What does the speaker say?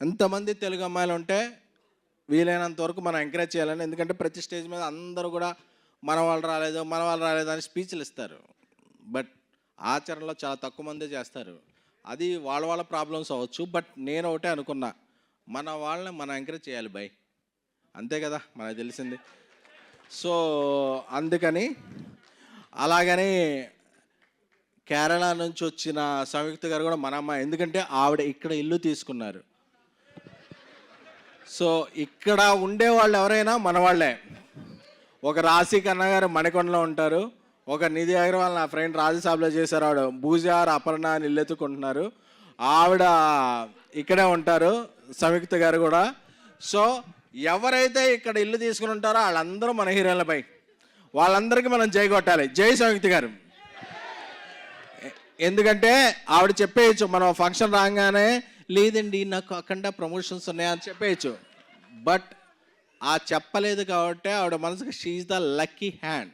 ఎంతమంది తెలుగు అమ్మాయిలు ఉంటే వీలైనంత వరకు మనం ఎంకరేజ్ చేయాలని. ఎందుకంటే ప్రతి స్టేజ్ మీద అందరూ కూడా మన వాళ్ళు రాలేదు అని స్పీచ్లు ఇస్తారు. బట్ ఆచరణలో చాలా తక్కువ మందే చేస్తారు. అది వాళ్ళ ప్రాబ్లమ్స్ అవ్వచ్చు. బట్ నేను ఒకటే అనుకున్నా, మన వాళ్ళని మనం ఎంకరేజ్ చేయాలి బై, అంతే కదా మనకు తెలిసింది. సో అందుకని అలాగని కేరళ నుంచి వచ్చిన సంయుక్త గారు కూడా మన అమ్మాయి, ఎందుకంటే ఆవిడ ఇక్కడ ఇల్లు తీసుకున్నారు. సో ఇక్కడ ఉండేవాళ్ళు ఎవరైనా మన వాళ్ళే. ఒక రాశి కన్నా గారు మణికొండలో ఉంటారు, ఒక నిధి అగర్వాల్ నా ఫ్రెండ్ రాజ్యసభలో చేశారు, ఆవిడ పూజార్ అపర్ణ అని ఇల్లు ఎత్తుకుంటున్నారు, ఆవిడ ఇక్కడే ఉంటారు, సంయుక్త గారు కూడా. సో ఎవరైతే ఇక్కడ ఇల్లు తీసుకుని ఉంటారో వాళ్ళందరూ మన హీరోయిన్లపై, వాళ్ళందరికీ మనం జై కొట్టాలి. జై సంయుక్త గారు. ఎందుకంటే ఆవిడ చెప్పేయచ్చు, మనం ఫంక్షన్ రాగానే లేదండి నాకు అఖండ ప్రమోషన్స్ ఉన్నాయని చెప్పేయచ్చు. బట్ ఆ చెప్పలేదు కాబట్టి ఆవిడ మనసుకి షీఈ్ ద లక్కీ హ్యాండ్.